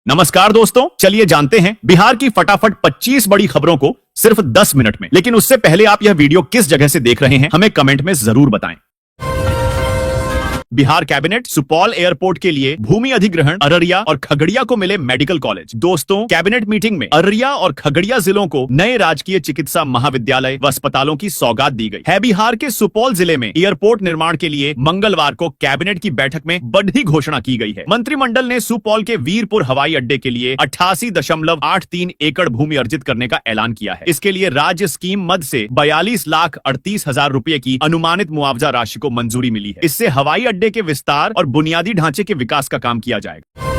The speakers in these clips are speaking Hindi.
नमस्कार दोस्तों, चलिए जानते हैं बिहार की फटाफट 25 बड़ी खबरों को सिर्फ 10 मिनट में। लेकिन उससे पहले आप यह वीडियो किस जगह से देख रहे हैं हमें कमेंट में जरूर बताएं। बिहार कैबिनेट सुपौल एयरपोर्ट के लिए भूमि अधिग्रहण अररिया और खगड़िया को मिले मेडिकल कॉलेज। दोस्तों, कैबिनेट मीटिंग में अररिया और खगड़िया जिलों को नए राजकीय चिकित्सा महाविद्यालय व अस्पतालों की सौगात दी गई है। बिहार के सुपौल जिले में एयरपोर्ट निर्माण के लिए मंगलवार को कैबिनेट की बैठक में बड़ी घोषणा की गई है। मंत्रिमंडल ने सुपौल के वीरपुर हवाई अड्डे के लिए 88.83 एकड़ भूमि अर्जित करने का ऐलान किया है। इसके लिए राज्य स्कीम मद से 42,38,000 रुपए की अनुमानित मुआवजा राशि को मंजूरी मिली है। इससे हवाई अड्डे के विस्तार और बुनियादी ढांचे के विकास का काम किया जाएगा।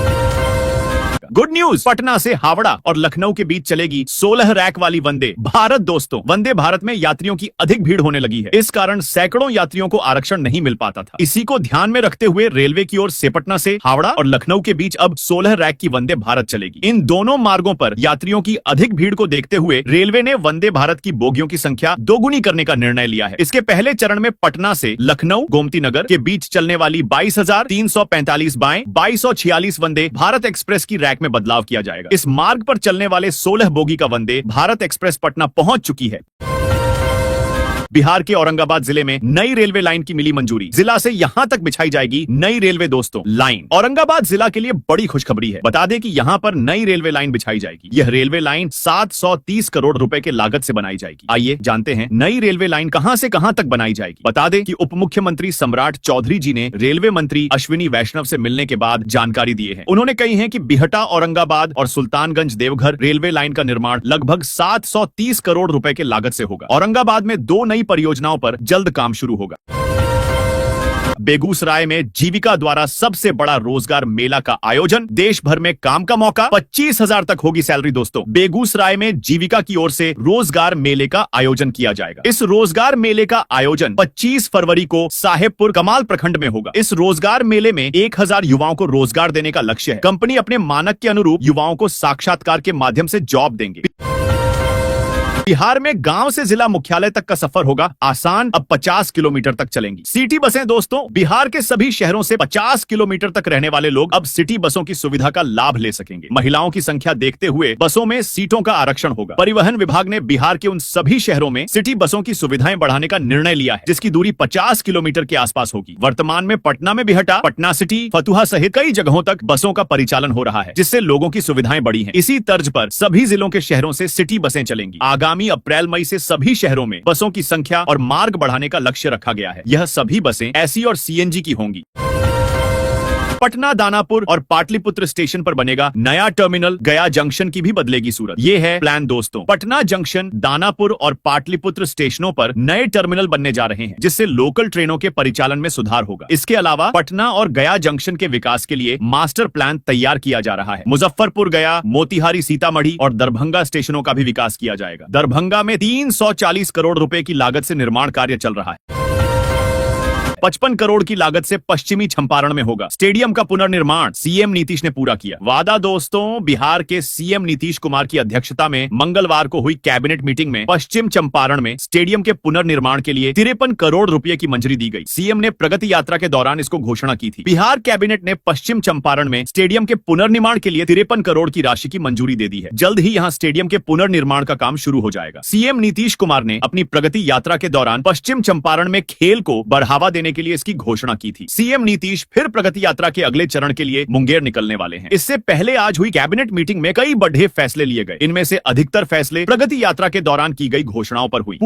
गुड न्यूज, पटना से हावड़ा और लखनऊ के बीच चलेगी 16 रैक वाली वंदे भारत। दोस्तों, वंदे भारत में यात्रियों की अधिक भीड़ होने लगी है। इस कारण सैकड़ों यात्रियों को आरक्षण नहीं मिल पाता था। इसी को ध्यान में रखते हुए रेलवे की ओर से पटना से हावड़ा और लखनऊ के बीच अब 16 रैक की वंदे भारत चलेगी। इन दोनों मार्गों पर यात्रियों की अधिक भीड़ को देखते हुए रेलवे ने वंदे भारत की बोगियों की संख्या दोगुनी करने का निर्णय लिया है। इसके पहले चरण में पटना से लखनऊ गोमती नगर के बीच चलने वाली 22,345 बाएं 2246 वंदे भारत एक्सप्रेस की रैक में बदलाव किया जाएगा। इस मार्ग पर चलने वाले 16 बोगी का वंदे भारत एक्सप्रेस पटना पहुंच चुकी है। बिहार के औरंगाबाद जिले में नई रेलवे लाइन की मिली मंजूरी। जिला से यहां तक बिछाई जाएगी नई रेलवे दोस्तों लाइन। औरंगाबाद जिला के लिए बड़ी खुशखबरी है। बता दें कि यहां पर नई रेलवे लाइन बिछाई जाएगी। यह रेलवे लाइन 730 करोड़ रुपए के लागत से बनाई जाएगी। आइए जानते हैं नई रेलवे लाइन कहां से कहां तक बनाई जाएगी। बता दें कि उप मुख्यमंत्री सम्राट चौधरी जी ने रेलवे मंत्री अश्विनी वैष्णव से मिलने के बाद जानकारी दी है। उन्होंने कही है कि बिहटा औरंगाबाद और सुल्तानगंज देवघर रेलवे लाइन का निर्माण लगभग 730 करोड़ रुपए के लागत से होगा। औरंगाबाद में 2 नई परियोजनाओं पर जल्द काम शुरू होगा। बेगूसराय में जीविका द्वारा सबसे बड़ा रोजगार मेला का आयोजन। देश भर में काम का मौका, 25,000 तक होगी सैलरी। दोस्तों, बेगूसराय में जीविका की ओर से रोजगार मेले का आयोजन किया जाएगा। इस रोजगार मेले का आयोजन 25 फरवरी को साहेबपुर कमाल प्रखंड में होगा। इस रोजगार मेले में 1,000 युवाओं को रोजगार देने का लक्ष्य है। कंपनी अपने मानक के अनुरूप युवाओं को साक्षात्कार के माध्यम से जॉब देंगे। बिहार में गांव से जिला मुख्यालय तक का सफर होगा आसान। अब 50 किलोमीटर तक चलेंगी सिटी बसें। दोस्तों, बिहार के सभी शहरों से 50 किलोमीटर तक रहने वाले लोग अब सिटी बसों की सुविधा का लाभ ले सकेंगे। महिलाओं की संख्या देखते हुए बसों में सीटों का आरक्षण होगा। परिवहन विभाग ने बिहार के उन सभी शहरों में सिटी बसों की सुविधाएं बढ़ाने का निर्णय लिया है जिसकी दूरी 50 किलोमीटर के आसपास होगी। वर्तमान में पटना में बिहटा, पटना सिटी, फतुहा सहित कई जगहों तक बसों का परिचालन हो रहा है जिससे लोगों की सुविधाएं बढ़ी है। इसी तर्ज पर सभी जिलों के शहरों से सिटी बसें चलेंगी। आगामी अप्रैल मई से सभी शहरों में बसों की संख्या और मार्ग बढ़ाने का लक्ष्य रखा गया है। यह सभी बसें एसी और सीएनजी की होंगी। पटना, दानापुर और पाटलिपुत्र स्टेशन पर बनेगा नया टर्मिनल। गया जंक्शन की भी बदलेगी सूरत। ये है प्लान दोस्तों। पटना जंक्शन, दानापुर और पाटलिपुत्र स्टेशनों पर नए टर्मिनल बनने जा रहे हैं जिससे लोकल ट्रेनों के परिचालन में सुधार होगा। इसके अलावा पटना और गया जंक्शन के विकास के लिए मास्टर प्लान तैयार किया जा रहा है। मुजफ्फरपुर, गया, मोतिहारी, सीतामढ़ी और दरभंगा स्टेशनों का भी विकास किया जाएगा। दरभंगा में 340 करोड़ रुपए की लागत से निर्माण कार्य चल रहा है। 55 करोड़ की लागत से पश्चिमी चंपारण में होगा स्टेडियम का पुनर्निर्माण। सीएम नीतीश ने पूरा किया वादा। दोस्तों, बिहार के सीएम नीतीश कुमार की अध्यक्षता में मंगलवार को हुई कैबिनेट मीटिंग में पश्चिम चंपारण में स्टेडियम के पुनर्निर्माण के लिए 53 करोड़ रुपए की मंजूरी दी गई। सीएम ने प्रगति यात्रा के दौरान इसको घोषणा की थी। बिहार कैबिनेट ने पश्चिम चंपारण में स्टेडियम के पुनर्निर्माण के लिए 53 करोड़ की राशि की मंजूरी दे दी है। जल्द ही यहाँ स्टेडियम के पुनर्निर्माण का काम शुरू हो जाएगा। सीएम नीतीश कुमार ने अपनी प्रगति यात्रा के दौरान पश्चिम चंपारण में खेल को बढ़ावा देने के लिए इसकी घोषणा की थी। सीएम नीतीश फिर प्रगति यात्रा के अगले चरण के लिए मुंगेर निकलने वाले हैं। इससे पहले आज हुई कैबिनेट मीटिंग में कई बड़े फैसले लिए गए। इनमें से अधिकतर फैसले प्रगति यात्रा के दौरान की गई घोषणाओं पर हुई।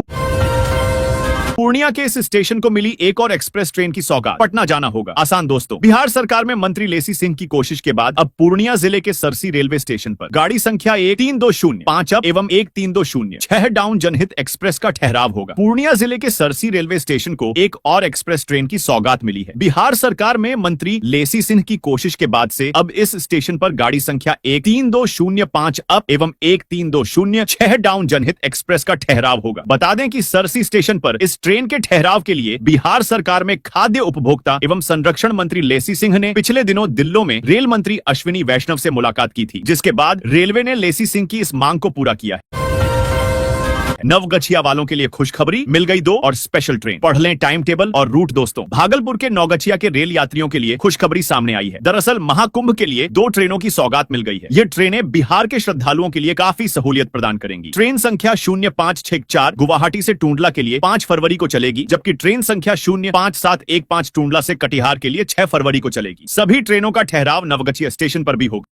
पूर्णिया के इस स्टेशन को मिली एक और एक्सप्रेस ट्रेन की सौगात। पटना जाना होगा आसान। दोस्तों, बिहार सरकार में मंत्री लेसी सिंह की कोशिश के बाद अब पूर्णिया जिले के सरसी रेलवे स्टेशन पर गाड़ी संख्या 1320, 5 अप एवं 1320, 6 डाउन जनहित एक्सप्रेस का ठहराव होगा। पूर्णिया जिले के सरसी रेलवे स्टेशन को एक और एक्सप्रेस ट्रेन की सौगात मिली है। बिहार सरकार में मंत्री लेसी सिंह की कोशिश के बाद से अब इस स्टेशन पर गाड़ी संख्या 1320, 5 अप एवं 1320, 6 डाउन जनहित एक्सप्रेस का ठहराव होगा। बता दें कि सरसी स्टेशन पर इस ट्रेन के ठहराव के लिए बिहार सरकार में खाद्य उपभोक्ता एवं संरक्षण मंत्री लेसी सिंह ने पिछले दिनों दिल्ली में रेल मंत्री अश्विनी वैष्णव से मुलाकात की थी जिसके बाद रेलवे ने लेसी सिंह की इस मांग को पूरा किया है। है। नवगछिया वालों के लिए खुशखबरी, मिल गई 2 और स्पेशल ट्रेन। पढ़ लें टाइम टेबल और रूट दोस्तों। भागलपुर के नवगछिया के रेल यात्रियों के लिए खुशखबरी सामने आई है। दरअसल महाकुंभ के लिए 2 ट्रेनों की सौगात मिल गई है। ये ट्रेनें बिहार के श्रद्धालुओं के लिए काफी सहूलियत प्रदान करेंगी। ट्रेन संख्या 0564 गुवाहाटी से टूंडला के लिए 5 फरवरी को चलेगी, जबकि ट्रेन संख्या 05715 टूंडला से कटिहार के लिए 6 फरवरी को चलेगी। सभी ट्रेनों का ठहराव नवगछिया स्टेशन पर भी होगा।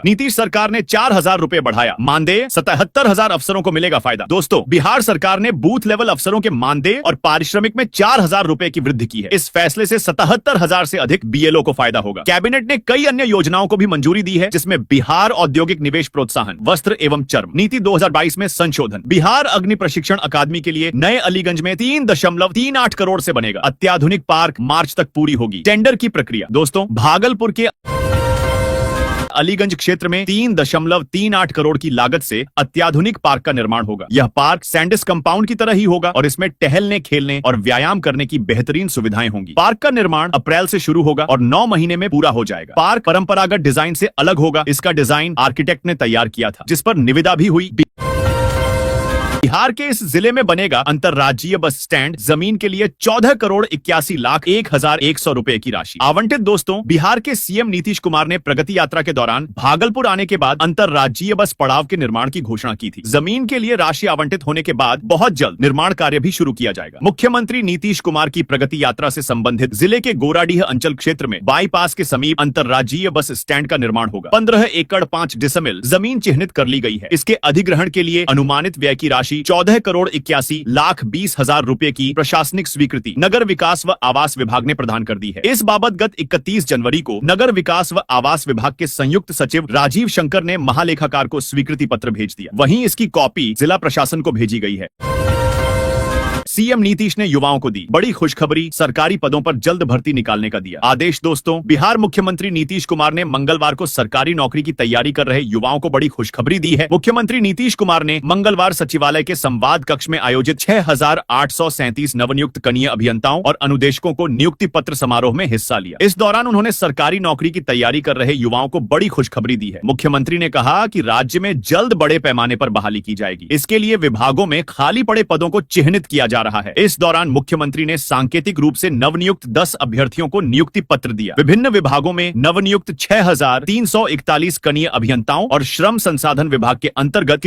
नीतीश सरकार ने 4,000 रुपए बढ़ाया, मानदेय 77,000 अफसरों को मिलेगा फायदा। दोस्तों, बिहार सरकार ने बूथ लेवल अफसरों के मानदेय और पारिश्रमिक में 4,000 रुपए की वृद्धि की है। इस फैसले से 77,000 से अधिक बीएलओ को फायदा होगा। कैबिनेट ने कई अन्य योजनाओं को भी मंजूरी दी है, जिसमें बिहार औद्योगिक निवेश प्रोत्साहन, वस्त्र एवं चर्म नीति 2022 में संशोधन, बिहार अग्नि प्रशिक्षण अकादमी के लिए नए अलीगंज में 3.38 करोड़ से बनेगा। अत्याधुनिक पार्क मार्च तक पूरी होगी। टेंडर की प्रक्रिया दोस्तों, भागलपुर के अलीगंज क्षेत्र में 3.38 करोड़ की लागत से अत्याधुनिक पार्क का निर्माण होगा। यह पार्क सैंडिस कंपाउंड की तरह ही होगा और इसमें टहलने, खेलने और व्यायाम करने की बेहतरीन सुविधाएं होंगी। पार्क का निर्माण अप्रैल से शुरू होगा और 9 महीने में पूरा हो जाएगा। पार्क परंपरागत डिजाइन से अलग होगा। इसका डिजाइन आर्किटेक्ट ने तैयार किया था, जिस पर निविदा भी हुई। बिहार के इस जिले में बनेगा अंतरराज्यीय बस स्टैंड। जमीन के लिए 14,81,01,100 रुपए की राशि आवंटित। दोस्तों, बिहार के सीएम नीतीश कुमार ने प्रगति यात्रा के दौरान भागलपुर आने के बाद अंतरराज्यीय बस पड़ाव के निर्माण की घोषणा की थी। जमीन के लिए राशि आवंटित होने के बाद बहुत जल्द निर्माण कार्य भी शुरू किया जाएगा। मुख्यमंत्री नीतीश कुमार की प्रगति यात्रा से संबंधित जिले के गोराडीह अंचल क्षेत्र में बाईपास के समीप अंतरराज्यीय बस स्टैंड का निर्माण होगा। 15 एकड़ 5 डिसमिल जमीन चिन्हित कर ली गई है। इसके अधिग्रहण के लिए अनुमानित व्यय की राशि 14,81,20,000 रुपए की प्रशासनिक स्वीकृति नगर विकास व आवास विभाग ने प्रदान कर दी है। इस बाबत गत 31 जनवरी को नगर विकास व आवास विभाग के संयुक्त सचिव राजीव शंकर ने महालेखाकार को स्वीकृति पत्र भेज दिया। वहीं इसकी कॉपी जिला प्रशासन को भेजी गई है। सीएम नीतीश ने युवाओं को दी बड़ी खुशखबरी, सरकारी पदों पर जल्द भर्ती निकालने का दिया आदेश। दोस्तों, बिहार मुख्यमंत्री नीतीश कुमार ने मंगलवार को सरकारी नौकरी की तैयारी कर रहे युवाओं को बड़ी खुशखबरी दी है। मुख्यमंत्री नीतीश कुमार ने मंगलवार सचिवालय के संवाद कक्ष में आयोजित 6,837 नवनियुक्त कनीय अभियंताओं और अनुदेशकों को नियुक्ति पत्र समारोह में हिस्सा लिया। इस दौरान उन्होंने सरकारी नौकरी की तैयारी कर रहे युवाओं को बड़ी खुशखबरी दी है। मुख्यमंत्री ने कहा कि राज्य में जल्द बड़े पैमाने पर बहाली की जाएगी। इसके लिए विभागों में खाली पड़े पदों को चिन्हित किया जा रहा है। इस दौरान मुख्यमंत्री ने सांकेतिक रूप से नवनियुक्त 10 अभ्यर्थियों को नियुक्ति पत्र दिया। विभिन्न विभागों में नवनियुक्त 6,341 कनीय अभियंताओं और श्रम संसाधन विभाग के अंतर्गत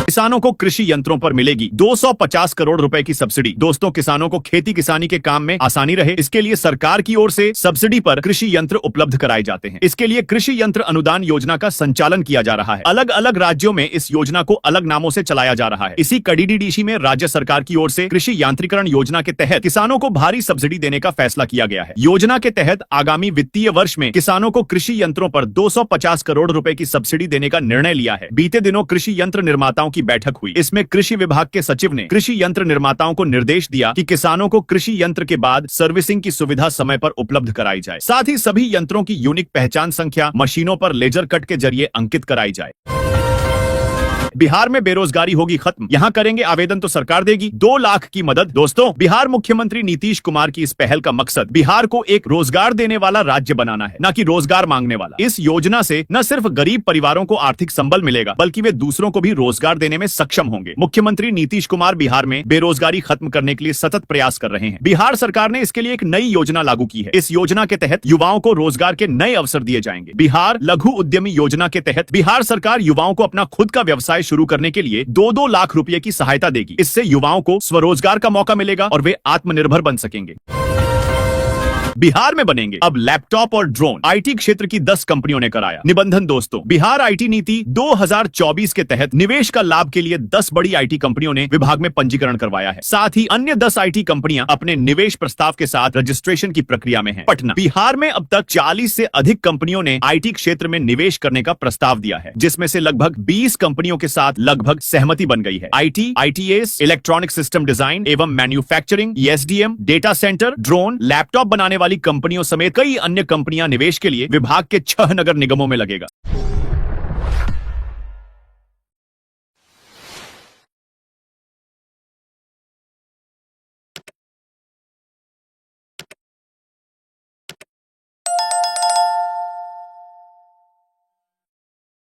किसानों को कृषि यंत्रों पर मिलेगी 250 करोड़ रुपए की सब्सिडी। दोस्तों, किसानों को खेती किसानी के काम में आसानी रहे, इसके लिए सरकार की ओर से सब्सिडी पर कृषि यंत्र उपलब्ध कराए जाते हैं। इसके लिए कृषि यंत्र अनुदान योजना का संचालन किया जा रहा है। अलग अलग राज्यों में इस योजना को अलग नामों से चलाया जा रहा है। इसी कड़ीडीडीसी में राज्य सरकार की ओर से कृषि यांत्रिकरण योजना के तहत किसानों को भारी सब्सिडी देने का फैसला किया गया है। योजना के तहत आगामी वित्तीय वर्ष में किसानों को कृषि यंत्रों पर 250 करोड़ रुपए की सब्सिडी देने का निर्णय लिया है। बीते दिनों कृषि यंत्र निर्माताओं की बैठक हुई। इसमें कृषि विभाग के सचिव ने कृषि यंत्र निर्माताओं को निर्देश दिया कि किसानों को कृषि यंत्र के बाद सर्विसिंग की सुविधा समय पर उपलब्ध कराई जाए। साथ ही सभी यंत्रों की यूनिक पहचान संख्या मशीनों पर लेजर कट के जरिए अंकित कराई जाए। बिहार में बेरोजगारी होगी खत्म, यहां करेंगे आवेदन तो सरकार देगी 2 लाख की मदद। दोस्तों, बिहार मुख्यमंत्री नीतीश कुमार की इस पहल का मकसद बिहार को एक रोजगार देने वाला राज्य बनाना है, न कि रोजगार मांगने वाला। इस योजना से न सिर्फ गरीब परिवारों को आर्थिक संबल मिलेगा, बल्कि वे दूसरों को भी रोजगार देने में सक्षम होंगे। मुख्यमंत्री नीतीश कुमार बिहार में बेरोजगारी खत्म करने के लिए सतत प्रयास कर रहे हैं। बिहार सरकार ने इसके लिए एक नई योजना लागू की है। इस योजना के तहत युवाओं को रोजगार के नए अवसर दिए जाएंगे। बिहार लघु उद्यमी योजना के तहत बिहार सरकार युवाओं को अपना खुद का व्यवसाय शुरू करने के लिए 2-2 लाख रुपए की सहायता देगी। इससे युवाओं को स्वरोजगार का मौका मिलेगा और वे आत्मनिर्भर बन सकेंगे। बिहार में बनेंगे अब लैपटॉप और ड्रोन। आईटी क्षेत्र की 10 कंपनियों ने कराया निबंधन। दोस्तों, बिहार आईटी नीति 2024 के तहत निवेश का लाभ के लिए 10 बड़ी आईटी कंपनियों ने विभाग में पंजीकरण करवाया है। साथ ही अन्य 10 आईटी कंपनियां अपने निवेश प्रस्ताव के साथ रजिस्ट्रेशन की प्रक्रिया में हैं। पटना, बिहार में अब तक 40 से अधिक कंपनियों ने आईटी क्षेत्र में निवेश करने का प्रस्ताव दिया है, जिसमें से लगभग 20 कंपनियों के साथ लगभग सहमति बन गई है। IT, ITS, electronic system design एवं manufacturing, SDM, data centre, drone, laptop बनाने वाली कंपनियों समेत कई अन्य कंपनियां निवेश के लिए विभाग के 6 नगर निगमों में लगेगा।